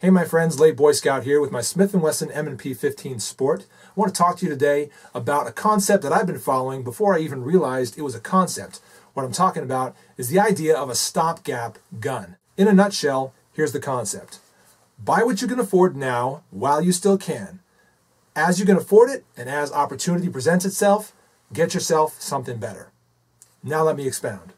Hey my friends, Late Boy Scout here with my Smith & Wesson M&P 15 Sport. I want to talk to you today about a concept that I've been following before I even realized it was a concept. What I'm talking about is the idea of a stopgap gun. In a nutshell, here's the concept. Buy what you can afford now while you still can. As you can afford it and as opportunity presents itself, get yourself something better. Now let me expound.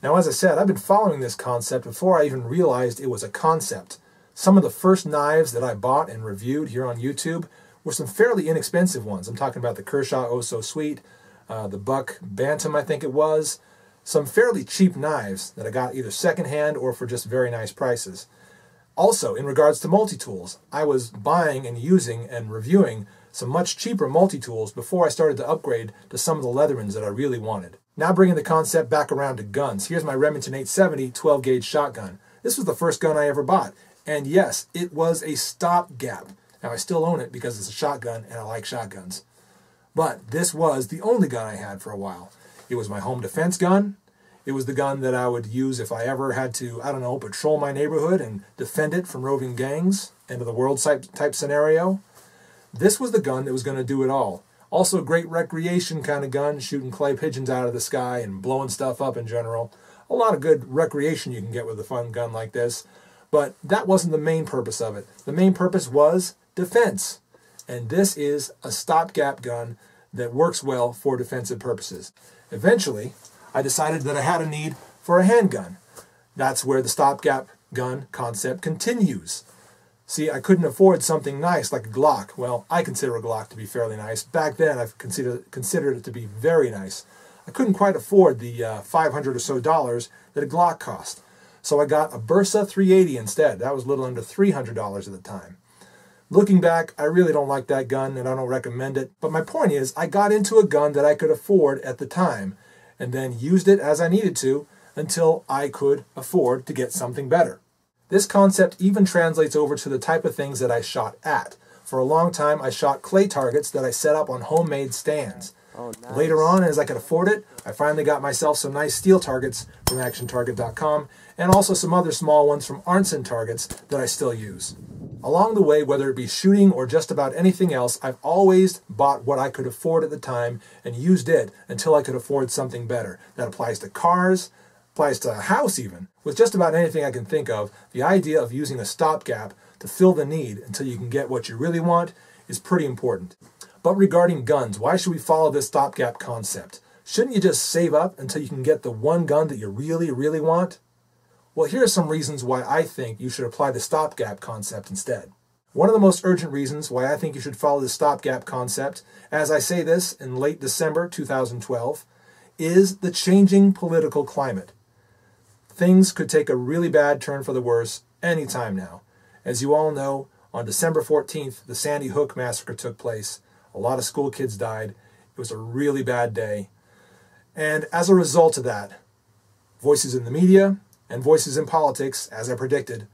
Now, as I said, I've been following this concept before I even realized it was a concept. Some of the first knives that I bought and reviewed here on YouTube were some fairly inexpensive ones. I'm talking about the Kershaw Oh So Sweet, the Buck Bantam, I think it was. Some fairly cheap knives that I got either secondhand or for just very nice prices. Also, in regards to multi-tools, I was buying and using and reviewing some much cheaper multi-tools before I started to upgrade to some of the Leathermans that I really wanted. Now bringing the concept back around to guns, here's my Remington 870 12-gauge shotgun. This was the first gun I ever bought, and yes, it was a stopgap. Now I still own it because it's a shotgun and I like shotguns. But this was the only gun I had for a while. It was my home defense gun. It was the gun that I would use if I ever had to, patrol my neighborhood and defend it from roving gangs, end of the world type scenario. This was the gun that was going to do it all. Also a great recreation kind of gun, shooting clay pigeons out of the sky and blowing stuff up in general. A lot of good recreation you can get with a fun gun like this. But that wasn't the main purpose of it. The main purpose was defense. And this is a stopgap gun that works well for defensive purposes. Eventually, I decided that I had a need for a handgun. That's where the stopgap gun concept continues. See, I couldn't afford something nice like a Glock. Well, I consider a Glock to be fairly nice. Back then, I considered it to be very nice. I couldn't quite afford the $500 or so that a Glock cost. So I got a Bersa 380 instead. That was a little under $300 at the time. Looking back, I really don't like that gun and I don't recommend it. But my point is, I got into a gun that I could afford at the time and then used it as I needed to until I could afford to get something better. This concept even translates over to the type of things that I shot at. For a long time, I shot clay targets that I set up on homemade stands. Oh, nice. Later on, as I could afford it, I finally got myself some nice steel targets from ActionTarget.com and also some other small ones from Arnson Targets that I still use. Along the way, whether it be shooting or just about anything else, I've always bought what I could afford at the time and used it until I could afford something better. That applies to cars, applies to a house even. With just about anything I can think of, the idea of using a stopgap to fill the need until you can get what you really want is pretty important. But regarding guns, why should we follow this stopgap concept? Shouldn't you just save up until you can get the one gun that you really, really want? Well, here are some reasons why I think you should apply the stopgap concept instead. One of the most urgent reasons why I think you should follow the stopgap concept, as I say this in late December 2012, is the changing political climate. Things could take a really bad turn for the worse any time now. As you all know, on December 14th, the Sandy Hook massacre took place. A lot of school kids died. It was a really bad day. And as a result of that, voices in the media and voices in politics, as I predicted,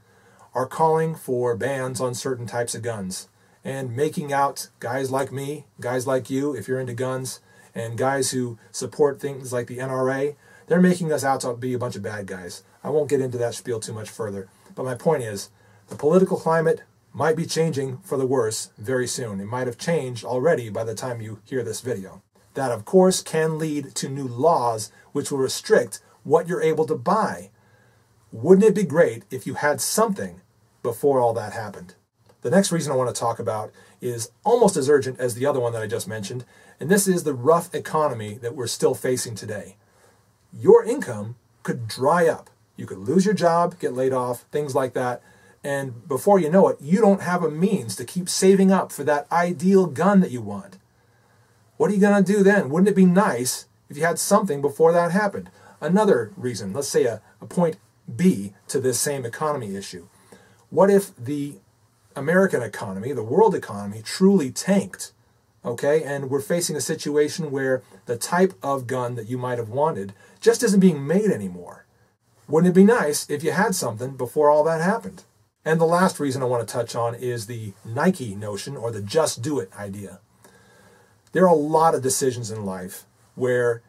are calling for bans on certain types of guns and making out guys like me, guys like you, if you're into guns, and guys who support things like the NRA. They're making us out to be a bunch of bad guys. I won't get into that spiel too much further. But my point is, the political climate might be changing for the worse very soon. It might have changed already by the time you hear this video. That, of course, can lead to new laws which will restrict what you're able to buy. Wouldn't it be great if you had something before all that happened? The next reason I want to talk about is almost as urgent as the other one that I just mentioned, and this is the rough economy that we're still facing today. Your income could dry up. You could lose your job, get laid off, things like that, and before you know it, you don't have a means to keep saving up for that ideal gun that you want. What are you going to do then? Wouldn't it be nice if you had something before that happened? Another reason, let's say a point B to this same economy issue. What if the American economy, the world economy, truly tanked? Okay, and we're facing a situation where the type of gun that you might have wanted just isn't being made anymore. Wouldn't it be nice if you had something before all that happened? And the last reason I want to touch on is the Nike notion, or the just do it idea. There are a lot of decisions in life where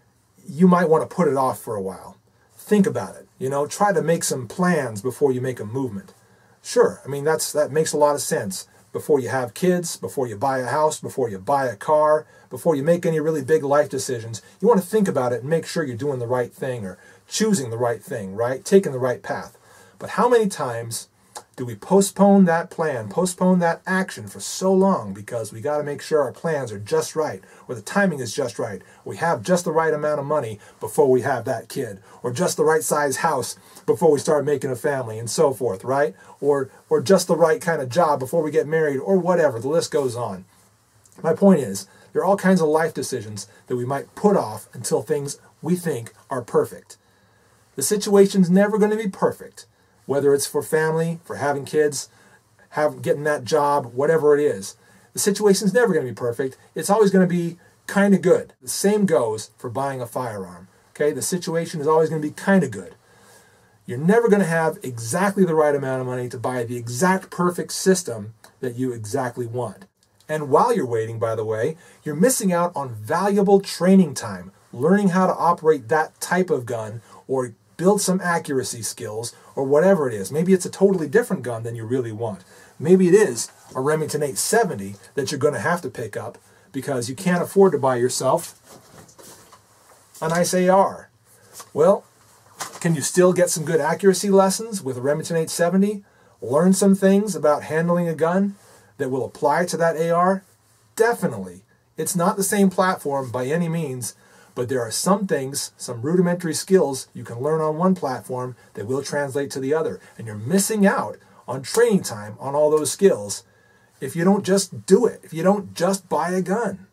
you might want to put it off for a while. Think about it. Try to make some plans before you make a movement. Sure, I mean, that makes a lot of sense. Before you have kids, before you buy a house, before you buy a car, before you make any really big life decisions, you want to think about it and make sure you're doing the right thing or choosing the right thing, right? Taking the right path. But how many times do we postpone that plan, postpone that action for so long because we got to make sure our plans are just right, or the timing is just right, we have just the right amount of money before we have that kid, or just the right size house before we start making a family, and so forth, right? Or just the right kind of job before we get married, or whatever. The list goes on. My point is, there are all kinds of life decisions that we might put off until things we think are perfect. The situation's never going to be perfect. Whether it's for family, for having kids, getting that job, whatever it is. The situation's never going to be perfect. It's always going to be kind of good. The same goes for buying a firearm. Okay, the situation is always going to be kind of good. You're never going to have exactly the right amount of money to buy the exact perfect system that you exactly want. And while you're waiting, by the way, you're missing out on valuable training time, learning how to operate that type of gun, or build some accuracy skills, or whatever it is. Maybe it's a totally different gun than you really want. Maybe it is a Remington 870 that you're going to have to pick up because you can't afford to buy yourself a nice AR. Well, can you still get some good accuracy lessons with a Remington 870? Learn some things about handling a gun that will apply to that AR? Definitely. It's not the same platform by any means, but there are some things, some rudimentary skills you can learn on one platform that will translate to the other. And you're missing out on training time on all those skills if you don't just do it, if you don't just buy a gun.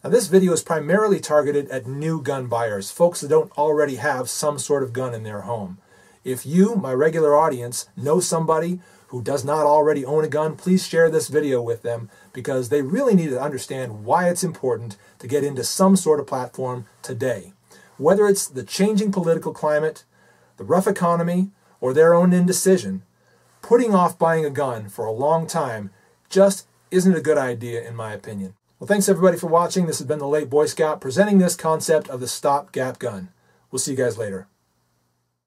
Now, this video is primarily targeted at new gun buyers, folks that don't already have some sort of gun in their home. If you, my regular audience, know somebody who does not already own a gun, please share this video with them because they really need to understand why it's important to get into some sort of platform today. Whether it's the changing political climate, the rough economy, or their own indecision, putting off buying a gun for a long time just isn't a good idea in my opinion. Well, thanks everybody for watching. This has been the Late Boy Scout presenting this concept of the stopgap gun. We'll see you guys later.